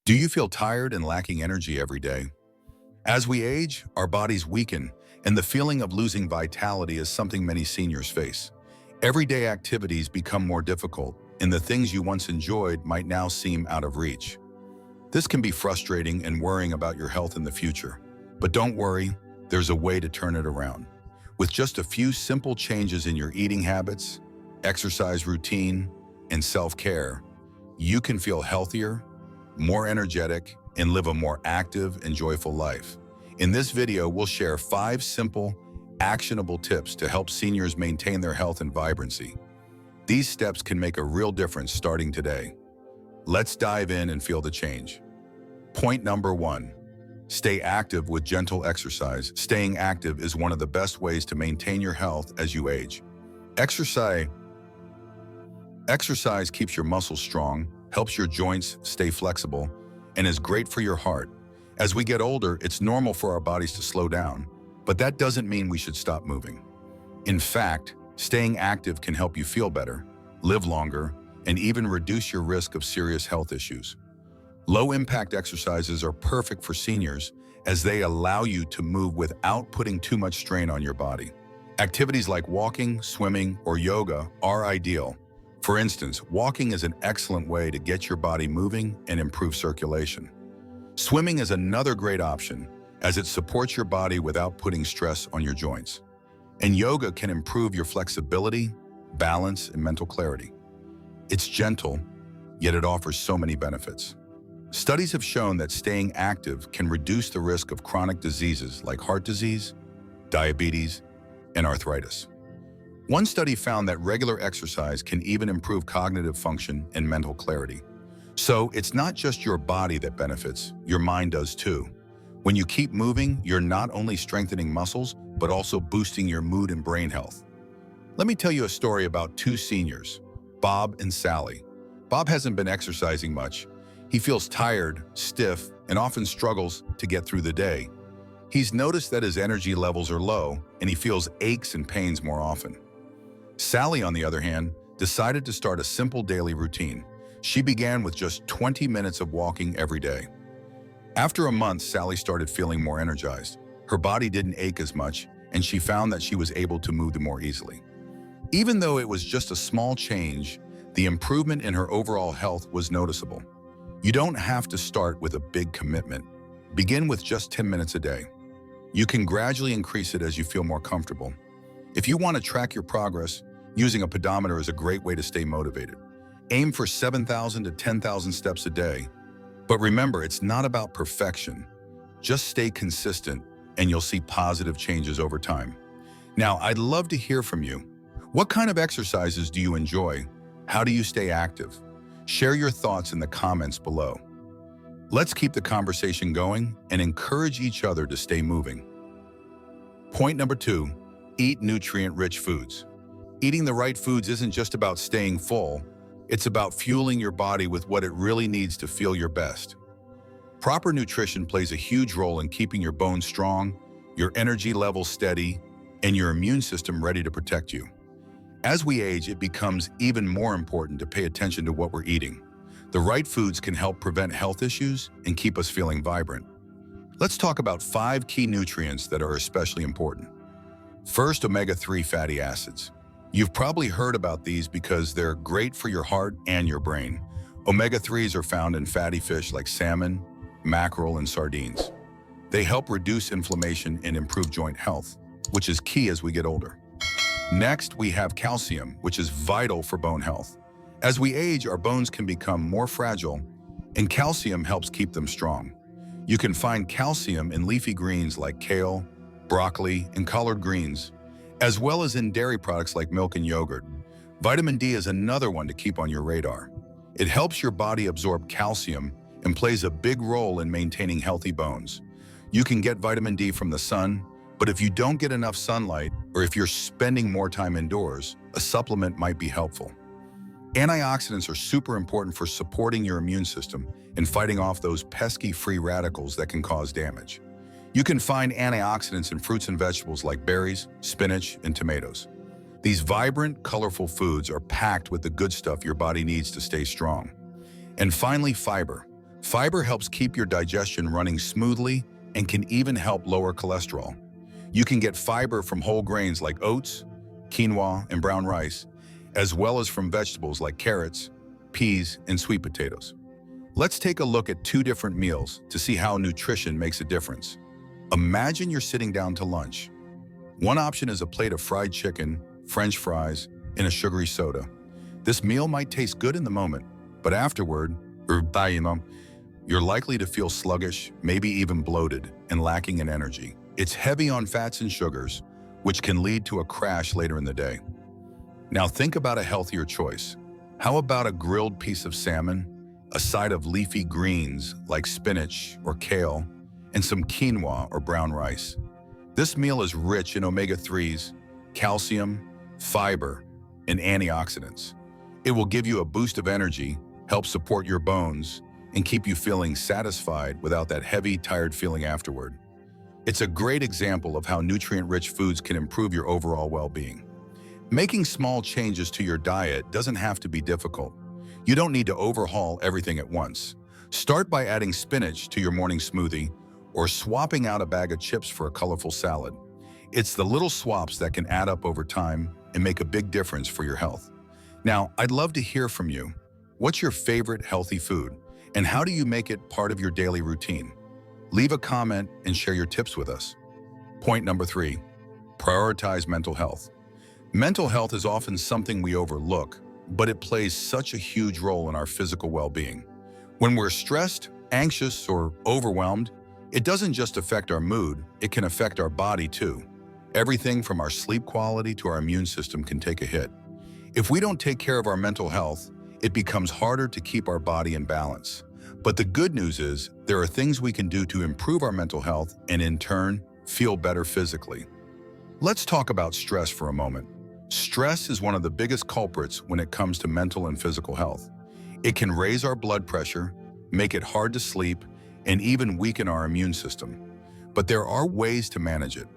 Do you feel tired and lacking energy every day? As we age, our bodies weaken, and the feeling of losing vitality is something many seniors face. Everyday activities become more difficult, and the things you once enjoyed might now seem out of reach. This can be frustrating and worrying about your health in the future. But don't worry, there's a way to turn it around. With just a few simple changes in your eating habits, exercise routine, and self-care, you can feel healthier, more energetic, and live a more active and joyful life. In this video, we'll share 5 simple, actionable tips to help seniors maintain their health and vibrancy. These steps can make a real difference starting today. Let's dive in and feel the change. Point number 1. Stay active with gentle exercise. Staying active is one of the best ways to maintain your health as you age. Exercise keeps your muscles strong, helps your joints stay flexible, and is great for your heart. As we get older, it's normal for our bodies to slow down, but that doesn't mean we should stop moving. In fact, staying active can help you feel better, live longer, and even reduce your risk of serious health issues. Low-impact exercises are perfect for seniors as they allow you to move without putting too much strain on your body. Activities like walking, swimming, or yoga are ideal. For instance, walking is an excellent way to get your body moving and improve circulation. Swimming is another great option as it supports your body without putting stress on your joints. And yoga can improve your flexibility, balance, and mental clarity. It's gentle, yet it offers so many benefits. Studies have shown that staying active can reduce the risk of chronic diseases like heart disease, diabetes, and arthritis. One study found that regular exercise can even improve cognitive function and mental clarity. So it's not just your body that benefits, your mind does too. When you keep moving, you're not only strengthening muscles, but also boosting your mood and brain health. Let me tell you a story about 2 seniors, Bob and Sally. Bob hasn't been exercising much. He feels tired, stiff, and often struggles to get through the day. He's noticed that his energy levels are low, and he feels aches and pains more often. Sally, on the other hand, decided to start a simple daily routine. She began with just 20 minutes of walking every day. After a month, Sally started feeling more energized. Her body didn't ache as much, and she found that she was able to move more easily. Even though it was just a small change, the improvement in her overall health was noticeable. You don't have to start with a big commitment. Begin with just 10 minutes a day. You can gradually increase it as you feel more comfortable. If you want to track your progress, using a pedometer is a great way to stay motivated. Aim for 7,000 to 10,000 steps a day. But remember, it's not about perfection. Just stay consistent and you'll see positive changes over time. Now, I'd love to hear from you. What kind of exercises do you enjoy? How do you stay active? Share your thoughts in the comments below. Let's keep the conversation going and encourage each other to stay moving. Point number 2. Eat nutrient-rich foods. Eating the right foods isn't just about staying full, it's about fueling your body with what it really needs to feel your best. Proper nutrition plays a huge role in keeping your bones strong, your energy levels steady, and your immune system ready to protect you. As we age, it becomes even more important to pay attention to what we're eating. The right foods can help prevent health issues and keep us feeling vibrant. Let's talk about 5 key nutrients that are especially important. First, omega-3 fatty acids. You've probably heard about these because they're great for your heart and your brain. Omega-3s are found in fatty fish like salmon, mackerel, and sardines. They help reduce inflammation and improve joint health, which is key as we get older. Next, we have calcium, which is vital for bone health. As we age, our bones can become more fragile, and calcium helps keep them strong. You can find calcium in leafy greens like kale, broccoli, and collard greens, as well as in dairy products like milk and yogurt. Vitamin D is another one to keep on your radar. It helps your body absorb calcium and plays a big role in maintaining healthy bones. You can get vitamin D from the sun, but if you don't get enough sunlight, or if you're spending more time indoors, a supplement might be helpful. Antioxidants are super important for supporting your immune system and fighting off those pesky free radicals that can cause damage. You can find antioxidants in fruits and vegetables like berries, spinach, and tomatoes. These vibrant, colorful foods are packed with the good stuff your body needs to stay strong. And finally, fiber. Fiber helps keep your digestion running smoothly and can even help lower cholesterol. You can get fiber from whole grains like oats, quinoa, and brown rice, as well as from vegetables like carrots, peas, and sweet potatoes. Let's take a look at two different meals to see how nutrition makes a difference. Imagine you're sitting down to lunch. One option is a plate of fried chicken, French fries, and a sugary soda. This meal might taste good in the moment, but afterward, you're likely to feel sluggish, maybe even bloated, and lacking in energy. It's heavy on fats and sugars, which can lead to a crash later in the day. Now think about a healthier choice. How about a grilled piece of salmon, a side of leafy greens like spinach or kale, and some quinoa or brown rice? This meal is rich in omega-3s, calcium, fiber, and antioxidants. It will give you a boost of energy, help support your bones, and keep you feeling satisfied without that heavy, tired feeling afterward. It's a great example of how nutrient-rich foods can improve your overall well-being. Making small changes to your diet doesn't have to be difficult. You don't need to overhaul everything at once. Start by adding spinach to your morning smoothie or swapping out a bag of chips for a colorful salad. It's the little swaps that can add up over time and make a big difference for your health. Now, I'd love to hear from you. What's your favorite healthy food, and how do you make it part of your daily routine? Leave a comment and share your tips with us. Point number 3, prioritize mental health. Mental health is often something we overlook, but it plays such a huge role in our physical well-being. When we're stressed, anxious, or overwhelmed, it doesn't just affect our mood, it can affect our body too. Everything from our sleep quality to our immune system can take a hit. If we don't take care of our mental health, it becomes harder to keep our body in balance. But the good news is, there are things we can do to improve our mental health and in turn, feel better physically. Let's talk about stress for a moment. Stress is one of the biggest culprits when it comes to mental and physical health. It can raise our blood pressure, make it hard to sleep, and even weaken our immune system. But there are ways to manage it.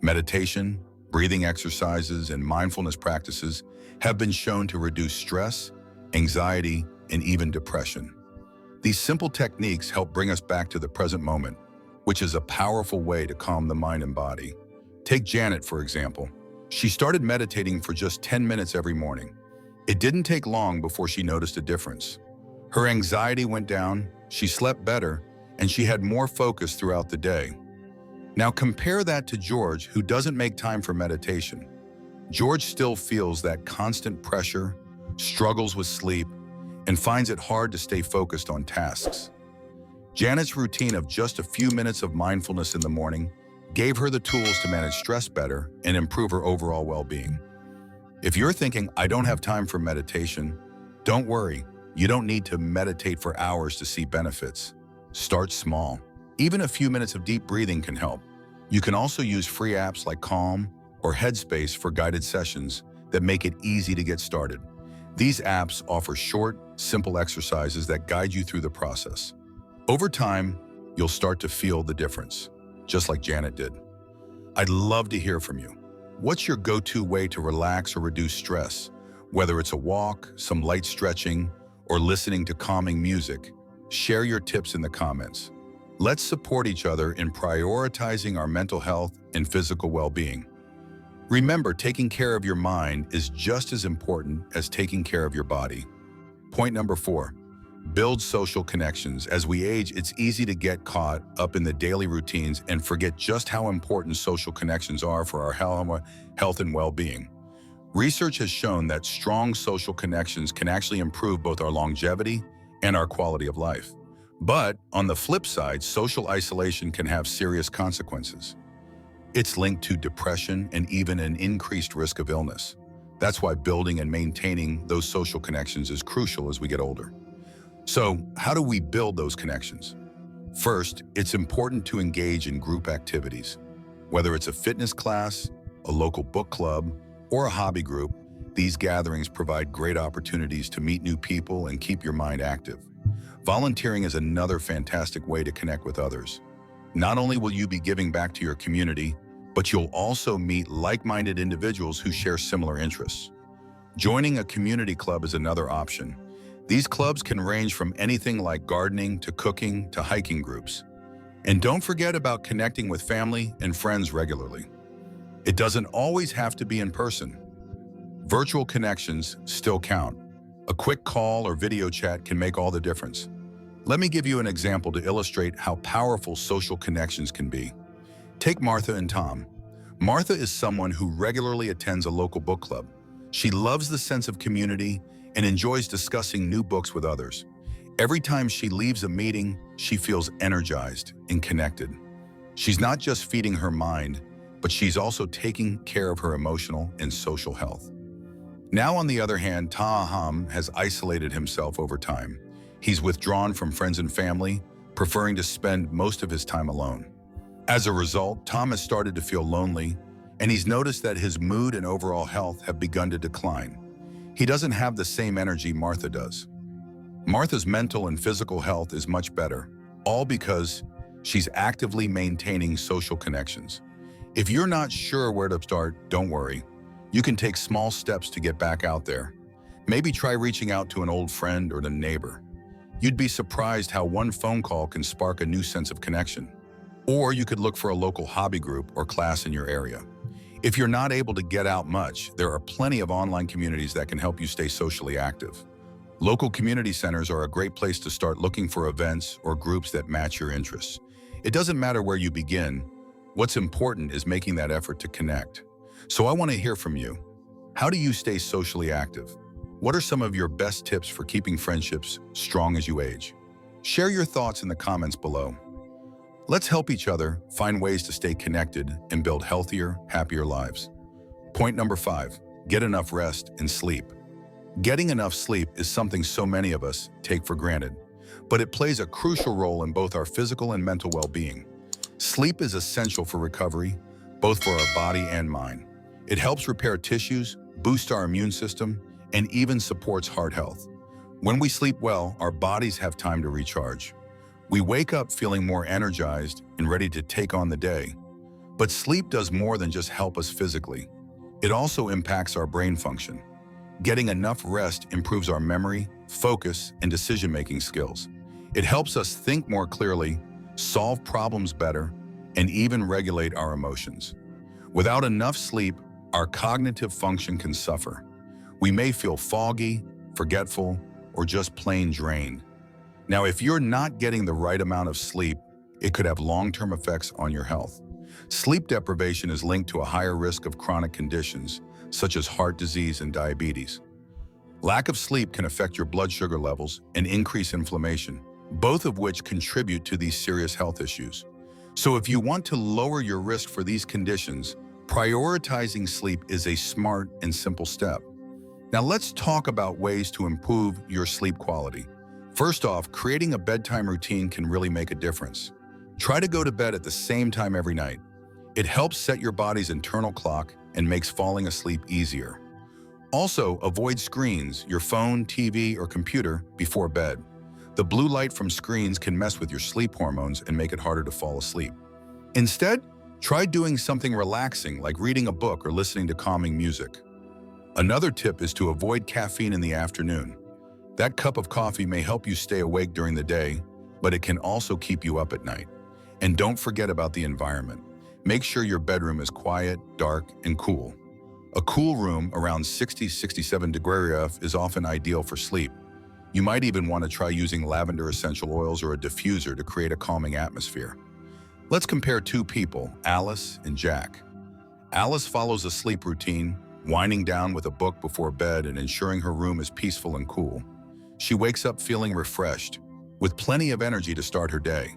Meditation, breathing exercises, and mindfulness practices have been shown to reduce stress, anxiety, and even depression. These simple techniques help bring us back to the present moment, which is a powerful way to calm the mind and body. Take Janet, for example. She started meditating for just 10 minutes every morning. It didn't take long before she noticed a difference. Her anxiety went down, she slept better, and she had more focus throughout the day. Now compare that to George, who doesn't make time for meditation. George still feels that constant pressure, struggles with sleep, and finds it hard to stay focused on tasks. Janet's routine of just a few minutes of mindfulness in the morning gave her the tools to manage stress better and improve her overall well-being. If you're thinking, I don't have time for meditation, don't worry. You don't need to meditate for hours to see benefits. Start small. Even a few minutes of deep breathing can help. You can also use free apps like Calm or Headspace for guided sessions that make it easy to get started. These apps offer short, simple exercises that guide you through the process. Over time, you'll start to feel the difference, just like Janet did. I'd love to hear from you. What's your go-to way to relax or reduce stress? Whether it's a walk, some light stretching, or listening to calming music, share your tips in the comments. Let's support each other in prioritizing our mental health and physical well-being. Remember, taking care of your mind is just as important as taking care of your body. Point number 4, build social connections. As we age, it's easy to get caught up in the daily routines and forget just how important social connections are for our health and well-being. Research has shown that strong social connections can actually improve both our longevity and our quality of life. But on the flip side, social isolation can have serious consequences. It's linked to depression and even an increased risk of illness. That's why building and maintaining those social connections is crucial as we get older. So, how do we build those connections? First, it's important to engage in group activities. Whether it's a fitness class, a local book club, or a hobby group, these gatherings provide great opportunities to meet new people and keep your mind active. Volunteering is another fantastic way to connect with others. Not only will you be giving back to your community, but you'll also meet like-minded individuals who share similar interests. Joining a community club is another option. These clubs can range from anything like gardening to cooking to hiking groups. And don't forget about connecting with family and friends regularly. It doesn't always have to be in person. Virtual connections still count. A quick call or video chat can make all the difference. Let me give you an example to illustrate how powerful social connections can be. Take Martha and Tom. Martha is someone who regularly attends a local book club. She loves the sense of community and enjoys discussing new books with others. Every time she leaves a meeting, she feels energized and connected. She's not just feeding her mind, but she's also taking care of her emotional and social health. Now, on the other hand, Taham has isolated himself over time. He's withdrawn from friends and family, preferring to spend most of his time alone. As a result, Tom has started to feel lonely, and he's noticed that his mood and overall health have begun to decline. He doesn't have the same energy Martha does. Martha's mental and physical health is much better, all because she's actively maintaining social connections. If you're not sure where to start, don't worry. You can take small steps to get back out there. Maybe try reaching out to an old friend or a neighbor. You'd be surprised how one phone call can spark a new sense of connection. Or you could look for a local hobby group or class in your area. If you're not able to get out much, there are plenty of online communities that can help you stay socially active. Local community centers are a great place to start looking for events or groups that match your interests. It doesn't matter where you begin. What's important is making that effort to connect. So I want to hear from you. How do you stay socially active? What are some of your best tips for keeping friendships strong as you age? Share your thoughts in the comments below. Let's help each other find ways to stay connected and build healthier, happier lives. Point number 5, get enough rest and sleep. Getting enough sleep is something so many of us take for granted, but it plays a crucial role in both our physical and mental well-being. Sleep is essential for recovery, both for our body and mind. It helps repair tissues, boosts our immune system, and even supports heart health. When we sleep well, our bodies have time to recharge. We wake up feeling more energized and ready to take on the day. But sleep does more than just help us physically. It also impacts our brain function. Getting enough rest improves our memory, focus, and decision-making skills. It helps us think more clearly, solve problems better, and even regulate our emotions. Without enough sleep, our cognitive function can suffer. We may feel foggy, forgetful, or just plain drained. Now, if you're not getting the right amount of sleep, it could have long-term effects on your health. Sleep deprivation is linked to a higher risk of chronic conditions, such as heart disease and diabetes. Lack of sleep can affect your blood sugar levels and increase inflammation, both of which contribute to these serious health issues. So if you want to lower your risk for these conditions, prioritizing sleep is a smart and simple step. Now let's talk about ways to improve your sleep quality. First off, creating a bedtime routine can really make a difference. Try to go to bed at the same time every night. It helps set your body's internal clock and makes falling asleep easier. Also, avoid screens, your phone, TV, or computer before bed. The blue light from screens can mess with your sleep hormones and make it harder to fall asleep. Instead, try doing something relaxing like reading a book or listening to calming music. Another tip is to avoid caffeine in the afternoon. That cup of coffee may help you stay awake during the day, but it can also keep you up at night. And don't forget about the environment. Make sure your bedroom is quiet, dark, and cool. A cool room around 60-67 degrees is often ideal for sleep. You might even want to try using lavender essential oils or a diffuser to create a calming atmosphere. Let's compare two people, Alice and Jack. Alice follows a sleep routine, winding down with a book before bed and ensuring her room is peaceful and cool. She wakes up feeling refreshed, with plenty of energy to start her day.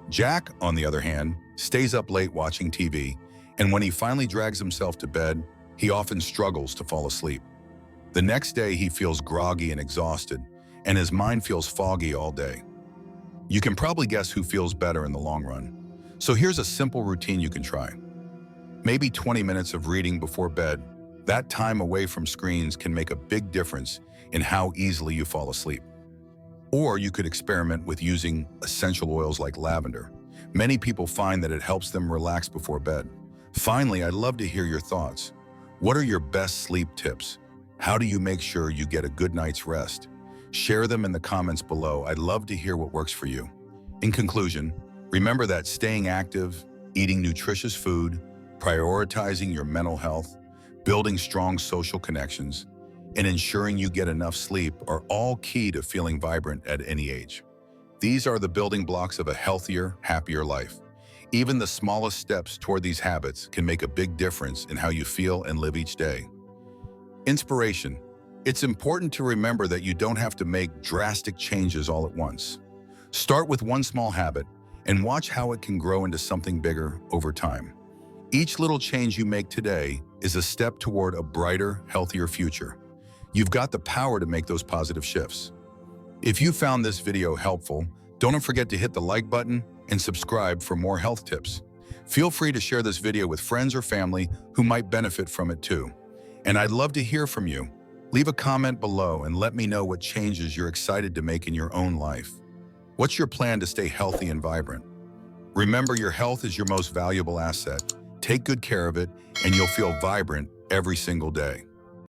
Jack, on the other hand, stays up late watching TV, and when he finally drags himself to bed, he often struggles to fall asleep. The next day, he feels groggy and exhausted, and his mind feels foggy all day. You can probably guess who feels better in the long run. So here's a simple routine you can try. Maybe 20 minutes of reading before bed. That time away from screens can make a big difference in how easily you fall asleep. Or you could experiment with using essential oils like lavender. Many people find that it helps them relax before bed. Finally, I'd love to hear your thoughts. What are your best sleep tips? How do you make sure you get a good night's rest? Share them in the comments below. I'd love to hear what works for you. In conclusion, remember that staying active, eating nutritious food, prioritizing your mental health, building strong social connections, and ensuring you get enough sleep are all key to feeling vibrant at any age. These are the building blocks of a healthier, happier life. Even the smallest steps toward these habits can make a big difference in how you feel and live each day. Inspiration. It's important to remember that you don't have to make drastic changes all at once. Start with one small habit and watch how it can grow into something bigger over time. Each little change you make today is a step toward a brighter, healthier future. You've got the power to make those positive shifts. If you found this video helpful, don't forget to hit the like button and subscribe for more health tips. Feel free to share this video with friends or family who might benefit from it too. And I'd love to hear from you. Leave a comment below and let me know what changes you're excited to make in your own life. What's your plan to stay healthy and vibrant? Remember, your health is your most valuable asset. Take good care of it, and you'll feel vibrant every single day.